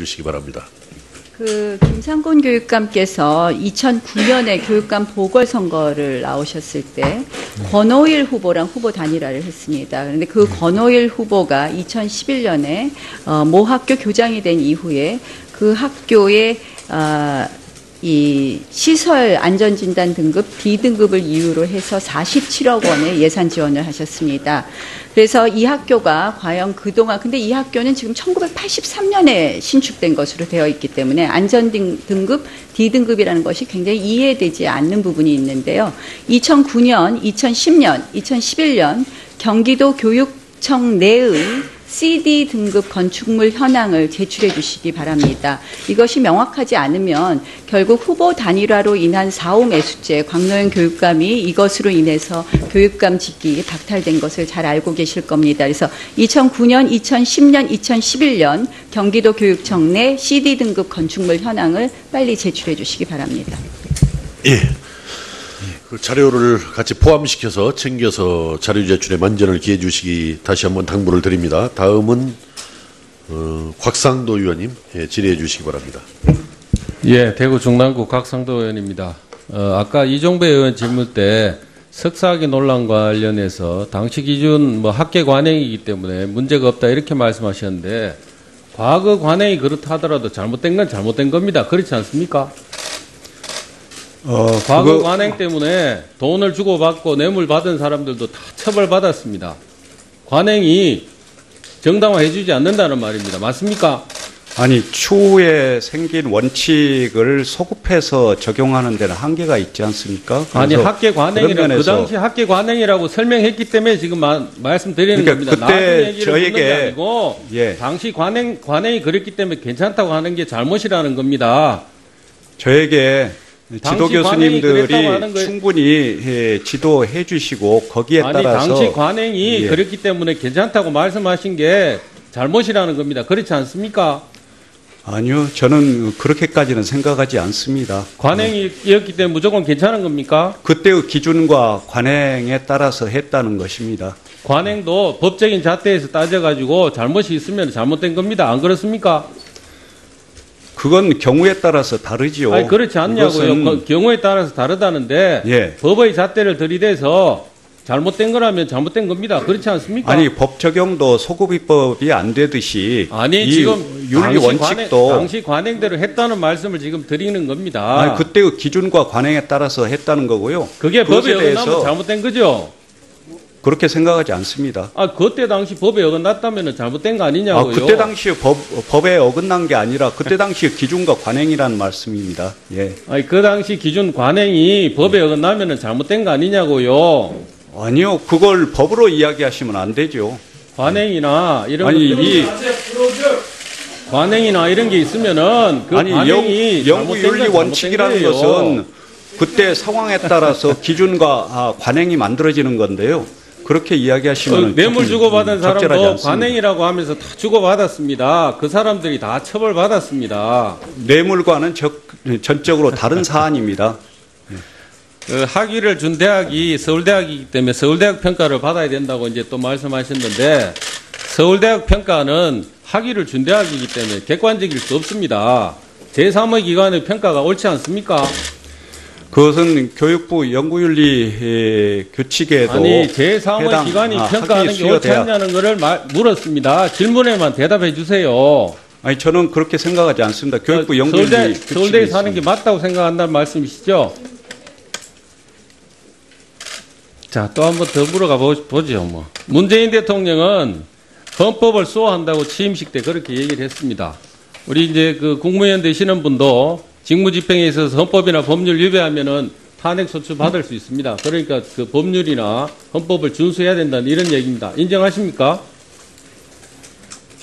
주시기 바랍니다. 김상곤 교육감께서 2009년에 교육감 보궐선거를 나오셨을 때 권오일 후보랑 후보 단일화를 했습니다. 그런데 그 권오일 후보가 2011년에 모 학교 교장이 된 이후에 그 학교의 이 시설 안전진단 등급 D등급을 이유로 해서 47억 원의 예산 지원을 하셨습니다. 그래서 이 학교가 과연 그동안, 근데 이 학교는 지금 1983년에 신축된 것으로 되어 있기 때문에 안전등급 D등급이라는 것이 굉장히 이해되지 않는 부분이 있는데요. 2009년, 2010년, 2011년 경기도 교육청 내의 CD 등급 건축물 현황을 제출해 주시기 바랍니다. 이것이 명확하지 않으면 결국 후보 단일화로 인한 사후매수죄, 광노현 교육감이 이것으로 인해서 교육감 직기 박탈된 것을 잘 알고 계실 겁니다. 그래서 2009년, 2010년, 2011년 경기도 교육청 내 CD 등급 건축물 현황을 빨리 제출해 주시기 바랍니다. 예. 그 자료를 같이 포함시켜서 챙겨서 자료 제출에 만전을 기해 주시기 다시 한번 당부를 드립니다. 다음은 곽상도 의원님 질의해 주시기 바랍니다. 예, 대구 중랑구 곽상도 의원입니다. 아까 이종배 의원 질문 때 석사학위 논란과 관련해서 당시 기준 학계 관행이기 때문에 문제가 없다 이렇게 말씀하셨는데 과거 관행이 그렇다 하더라도 잘못된 건 잘못된 겁니다. 그렇지 않습니까? 과거 관행 때문에 돈을 주고받고 뇌물 받은 사람들도 다 처벌받았습니다. 관행이 정당화해주지 않는다는 말입니다. 맞습니까? 아니, 추후에 생긴 원칙을 소급해서 적용하는 데는 한계가 있지 않습니까? 아니, 학계 관행이라고, 그 당시 학계 관행이라고 설명했기 때문에 지금 말씀드리는 그러니까 겁니다. 그때 저에게 아니고 예. 당시 관행이 그랬기 때문에 괜찮다고 하는 게 잘못이라는 겁니다. 저에게 지도 교수님들이 충분히 지도해 주시고 거기에 따라서 당시 관행이 예. 그랬기 때문에 괜찮다고 말씀하신 게 잘못이라는 겁니다. 그렇지 않습니까? 아니요. 저는 그렇게까지는 생각하지 않습니다. 관행이었기 때문에 무조건 괜찮은 겁니까? 그때의 기준과 관행에 따라서 했다는 것입니다. 관행도 법적인 잣대에서 따져가지고 잘못이 있으면 잘못된 겁니다. 안 그렇습니까? 그건 경우에 따라서 다르지요. 아니, 그렇지 않냐고요. 경우에 따라서 다르다는데 예. 법의 잣대를 들이대서 잘못된 거라면 잘못된 겁니다. 그렇지 않습니까? 아니, 법 적용도 소급입법이 안 되듯이 아니, 지금 윤리 원칙도 당시 관행대로 했다는 말씀을 지금 드리는 겁니다. 아니, 그때의 기준과 관행에 따라서 했다는 거고요. 그게 법에 어긋나면 잘못된 거죠? 그렇게 생각하지 않습니다. 그때 당시 법에 어긋났다면 잘못된 거 아니냐고요? 그때 당시에 법에 어긋난 게 아니라 그때 당시에 기준과 관행이라는 말씀입니다. 예. 아니, 그 당시 기준 관행이 법에 어긋나면 잘못된 거 아니냐고요? 아니요. 그걸 법으로 이야기하시면 안 되죠. 관행이나 이런 관행이나 이런 게 있으면은 그 관행이 영구 윤리 원칙이라는 것은 그때 상황에 따라서 기준과 관행이 만들어지는 건데요. 그렇게 이야기하시면 뇌물 주고받은 사람도 관행이라고 하면서 다 주고받았습니다. 그 사람들이 다 처벌받았습니다. 뇌물과는 전적으로 다른 사안입니다. 학위를 준 대학이 서울대학이기 때문에 서울대학 평가를 받아야 된다고 이제 또 말씀하셨는데 서울대학 평가는 학위를 준 대학이기 때문에 객관적일 수 없습니다. 제3의 기관의 평가가 옳지 않습니까? 그것은 교육부 연구윤리 규칙에도 아니, 제3의 기관이 평가하는 게 옳지 않냐는 것을 물었습니다. 질문에만 대답해 주세요. 아니, 저는 그렇게 생각하지 않습니다. 교육부 연구윤리 규칙이 서울대에서 하는 게 맞다고 생각한다는 말씀이시죠? 자, 또 한 번 더 물어가 보죠. 문재인 대통령은 헌법을 수호한다고 취임식 때 그렇게 얘기를 했습니다. 우리 이제 그 국무위원 되시는 분도 직무집행에 있어서 헌법이나 법률 위배하면은 탄핵소추 받을 수 있습니다. 그러니까 그 법률이나 헌법을 준수해야 된다는 이런 얘기입니다. 인정하십니까?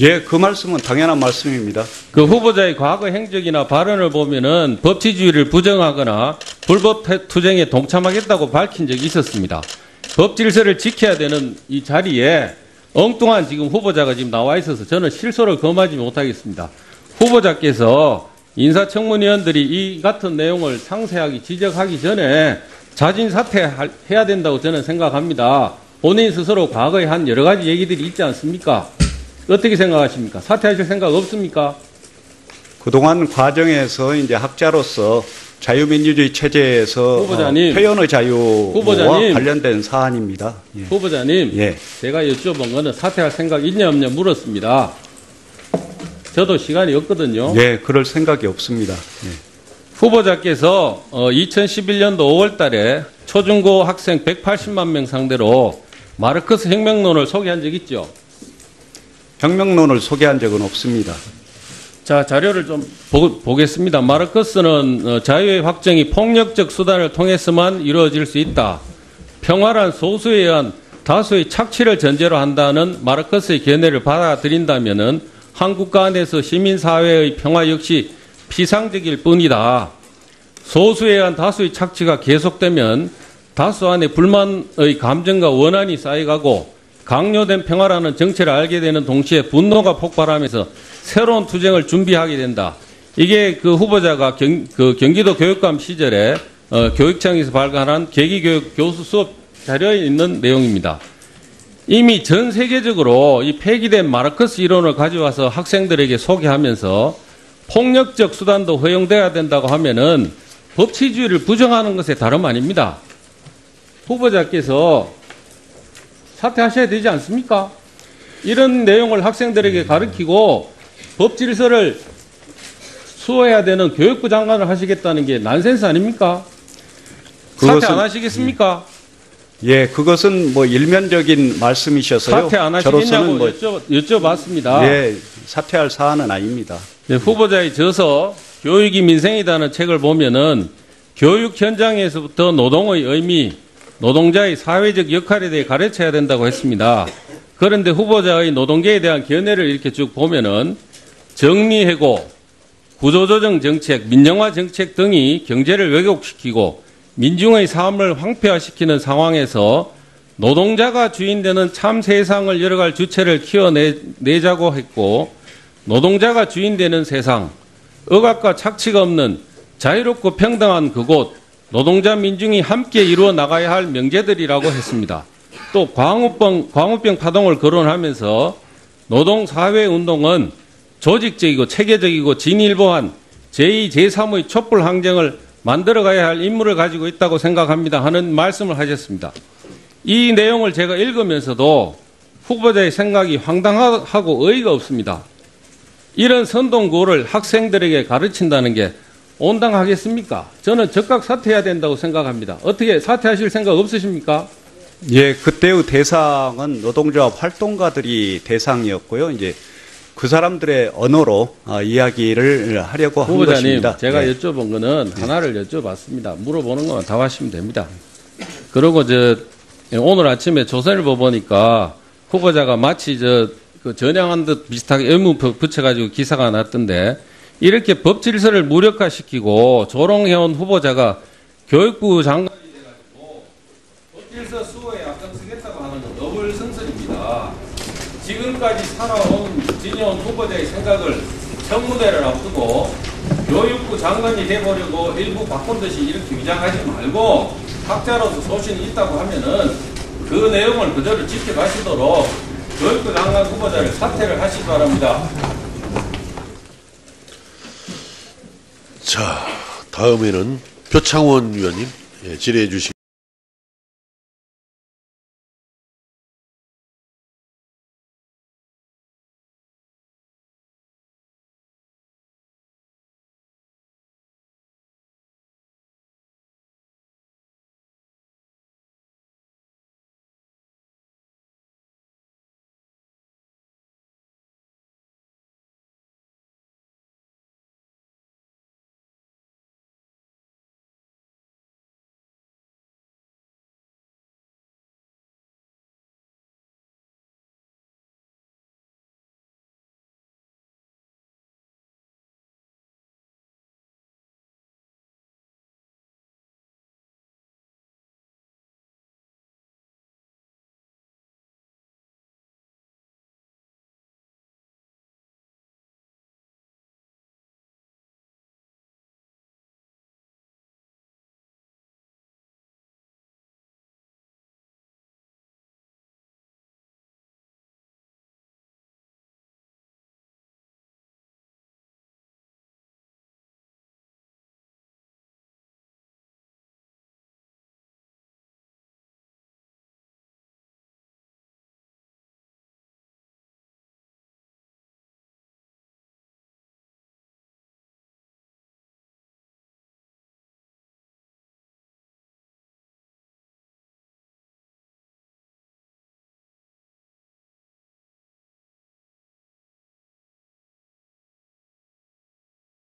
예, 그 말씀은 당연한 말씀입니다. 그 후보자의 과거 행적이나 발언을 보면은 법치주의를 부정하거나 불법 투쟁에 동참하겠다고 밝힌 적이 있었습니다. 법 질서를 지켜야 되는 이 자리에 엉뚱한 지금 후보자가 지금 나와 있어서 저는 실소를 검하지 못하겠습니다. 후보자께서 인사청문위원들이 이 같은 내용을 상세하게 지적하기 전에 자진 사퇴해야 된다고 저는 생각합니다. 본인 스스로 과거에 한 여러 가지 얘기들이 있지 않습니까? 어떻게 생각하십니까? 사퇴하실 생각 없습니까? 그동안 과정에서 이제 학자로서 자유민주주의 체제에서 후보자님, 표현의 자유와 후보자님, 관련된 사안입니다. 예. 후보자님, 예. 제가 여쭤본 거는 사퇴할 생각 있냐 없냐 물었습니다. 저도 시간이 없거든요. 예, 그럴 생각이 없습니다. 예. 후보자께서 2011년도 5월 달에 초중고 학생 180만 명 상대로 마르크스 혁명론을 소개한 적 있죠? 혁명론을 소개한 적은 없습니다. 자, 자료를 좀 보겠습니다. 마르크스는 자유의 확정이 폭력적 수단을 통해서만 이루어질 수 있다. 평화란 소수에 의한 다수의 착취를 전제로 한다는 마르크스의 견해를 받아들인다면은 한 국가 안에서 시민사회의 평화 역시 피상적일 뿐이다. 소수에 의한 다수의 착취가 계속되면 다수 안에 불만의 감정과 원한이 쌓여가고 강요된 평화라는 정체를 알게 되는 동시에 분노가 폭발하면서 새로운 투쟁을 준비하게 된다. 이게 그 후보자가 경기도 교육감 시절에 교육청에서 발간한 계기교육 교수 수업 자료에 있는 내용입니다. 이미 전 세계적으로 이 폐기된 마르크스 이론을 가져와서 학생들에게 소개하면서 폭력적 수단도 허용돼야 된다고 하면은 법치주의를 부정하는 것에 다름 아닙니다. 후보자께서 사퇴하셔야 되지 않습니까? 이런 내용을 학생들에게 가르치고 법 질서를 수호해야 되는 교육부 장관을 하시겠다는 게 난센스 아닙니까? 사퇴 안 하시겠습니까? 예, 그것은 뭐 일면적인 말씀이셔서요. 사퇴 안 저로서는 하시겠냐고 여쭤봤습니다. 예, 사퇴할 사안은 아닙니다. 네, 후보자의 저서 교육이 민생이다는 책을 보면은 교육 현장에서부터 노동의 의미, 노동자의 사회적 역할에 대해 가르쳐야 된다고 했습니다. 그런데 후보자의 노동계에 대한 견해를 이렇게 쭉 보면은 정리해고, 구조조정 정책, 민영화 정책 등이 경제를 왜곡시키고 민중의 삶을 황폐화시키는 상황에서 노동자가 주인되는 참 세상을 열어갈 주체를 키워내자고 했고 노동자가 주인되는 세상, 억압과 착취가 없는 자유롭고 평등한 그곳, 노동자 민중이 함께 이루어 나가야 할 명제들이라고 했습니다. 또 광우병 파동을 거론하면서 노동사회운동은 조직적이고 체계적이고 진일보한 제2, 제3의 촛불 항쟁을 만들어가야 할 임무를 가지고 있다고 생각합니다 하는 말씀을 하셨습니다. 이 내용을 제가 읽으면서도 후보자의 생각이 황당하고 어이가 없습니다. 이런 선동구호를 학생들에게 가르친다는 게 온당하겠습니까? 저는 즉각 사퇴해야 된다고 생각합니다. 어떻게 사퇴하실 생각 없으십니까? 예, 그때의 대상은 노동조합 활동가들이 대상이었고요. 이제 그 사람들의 언어로 이야기를 하려고 한 후보자님, 것입니다. 제가 예. 여쭤본 거는 하나를 여쭤봤습니다. 물어보는 것만 답하시면 됩니다. 그리고 오늘 아침에 조선일보 보니까 후보자가 마치 그 전향한 듯 비슷하게 의무 붙여가지고 기사가 났던데 이렇게 법 질서를 무력화시키고 조롱해온 후보자가 교육부 장관이 돼가지고 법 질서 수호에 앞장서겠다고 하는 건 어불성설입니다. 지금까지 지녀온 후보자의 생각을 청무대를 앞두고 교육부 장관이 돼보려고 일부 바꾼 듯이 이렇게 위장하지 말고 학자로서 소신이 있다고 하면은 그 내용을 그대로 지켜가시도록 교육부 장관 후보자를 사퇴를 하시기 바랍니다. 자, 다음에는 표창원 위원님 질의해 주시기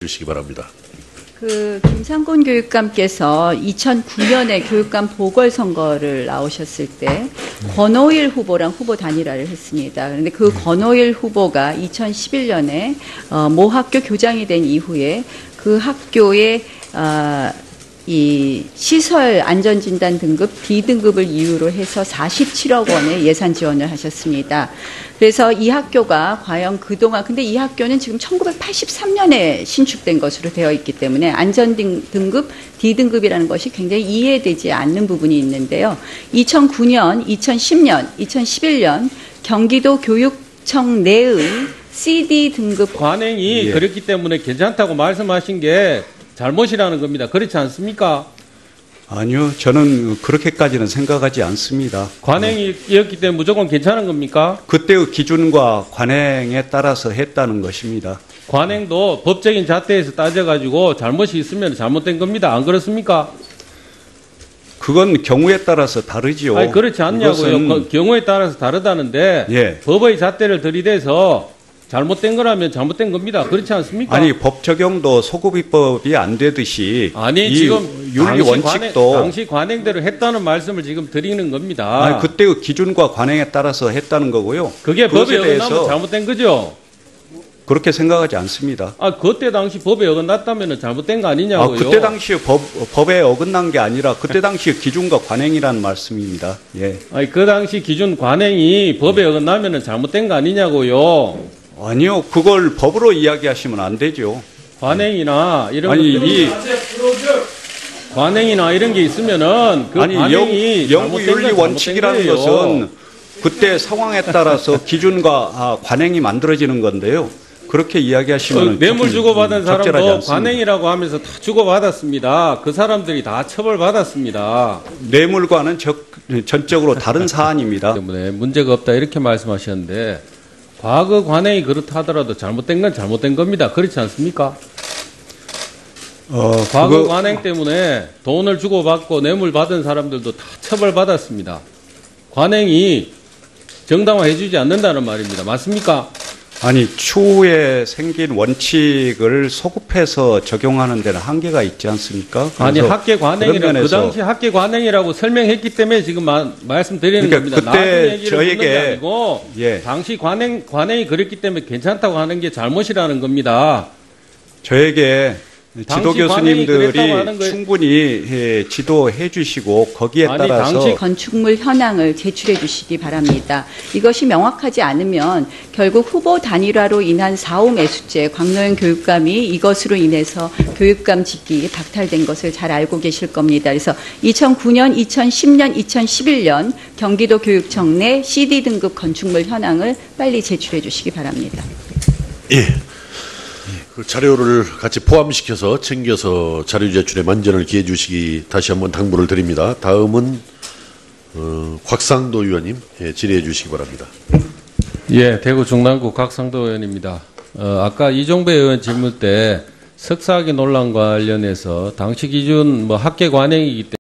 주시기 바랍니다. 김상곤 교육감께서 2009년에 교육감 보궐선거를 나오셨을 때 권오일 후보랑 후보 단일화를 했습니다. 그런데 그 권오일 후보가 2011년에 모 학교 교장이 된 이후에 그 학교의 이 시설 안전진단 등급 D등급을 이유로 해서 47억 원의 예산 지원을 하셨습니다. 그래서 이 학교가 과연 그동안, 근데 이 학교는 지금 1983년에 신축된 것으로 되어 있기 때문에 안전등급 D등급이라는 것이 굉장히 이해되지 않는 부분이 있는데요. 2009년, 2010년, 2011년 경기도 교육청 내의 CD 등급 관행이 그렇기 때문에 괜찮다고 말씀하신 게 잘못이라는 겁니다. 그렇지 않습니까? 아니요, 저는 그렇게까지는 생각하지 않습니다. 관행이었기 때문에 무조건 괜찮은 겁니까? 그때의 기준과 관행에 따라서 했다는 것입니다. 관행도 법적인 잣대에서 따져가지고 잘못이 있으면 잘못된 겁니다. 안 그렇습니까? 그건 경우에 따라서 다르지요. 아니, 그렇지 않냐고요. 이것은- 경우에 따라서 다르다는데 예. 법의 잣대를 들이대서 잘못된 거라면 잘못된 겁니다. 그렇지 않습니까? 아니, 법 적용도 소급입법이 안 되듯이 아니, 이 지금 윤리 원칙도 당시 관행대로 했다는 말씀을 지금 드리는 겁니다. 아니, 그때의 기준과 관행에 따라서 했다는 거고요. 그게 법에 그것에 어긋나면 대해서 잘못된 거죠? 그렇게 생각하지 않습니다. 그때 당시 법에 어긋났다면 잘못된 거 아니냐고요? 그때 당시에 법에 어긋난 게 아니라 그때 당시의 기준과 관행이라는 말씀입니다. 예. 아니, 그 당시 기준 관행이 법에 어긋나면 잘못된 거 아니냐고요? 아니요, 그걸 법으로 이야기하시면 안 되죠. 관행이나 이런 아니, 것들이 관행이나 이런 게 있으면은 그 아니, 관행이 영구 잘못된 윤리 건 원칙이라는 잘못된 거예요. 것은 그때 상황에 따라서 기준과 관행이 만들어지는 건데요. 그렇게 이야기하시면 뇌물 주고받은 적절하지 사람도 않습니다. 관행이라고 하면서 다 주고받았습니다. 그 사람들이 다 처벌받았습니다. 뇌물과는 전적으로 다른 사안입니다. 때문에 문제가 없다 이렇게 말씀하셨는데 과거 관행이 그렇다 하더라도 잘못된 건 잘못된 겁니다. 그렇지 않습니까? 과거 그거- 관행 때문에 돈을 주고받고 뇌물 받은 사람들도 다 처벌받았습니다. 관행이 정당화해주지 않는다는 말입니다. 맞습니까? 아니, 추후에 생긴 원칙을 소급해서 적용하는 데는 한계가 있지 않습니까? 아니, 그래서 학계 그런 관행이라 그 면에서 당시 학계 관행이라고 설명했기 때문에 지금 말씀드리는 그러니까 겁니다. 그때 나중 얘기를 묻는 게 저에게- 아니고 예. 당시 관행이 그랬기 때문에 괜찮다고 하는 게 잘못이라는 겁니다. 저에게 지도 당시 관행이 그랬다고 하는 교수님들이 거에- 충분히 지도해 주시고 거기에 아니, 따라서 당시 건축물 현황을 제출해 주시기 바랍니다. 이것이 명확하지 않으면 결국 후보 단일화로 인한 사후 매수죄, 광노현 교육감이 이것으로 인해서 교육감 직기 박탈된 것을 잘 알고 계실 겁니다. 그래서 2009년, 2010년, 2011년 경기도 교육청 내 CD 등급 건축물 현황을 빨리 제출해 주시기 바랍니다. 예. 그 자료를 같이 포함시켜서 챙겨서 자료 제출에 만전을 기해 주시기 다시 한번 당부를 드립니다. 다음은 곽상도 의원님 질의해 주시기 바랍니다. 예, 대구 중남구 곽상도 의원입니다. 아까 이종배 의원 질문 때 석사학위 논란 관련해서 당시 기준 학계 관행이기 때문에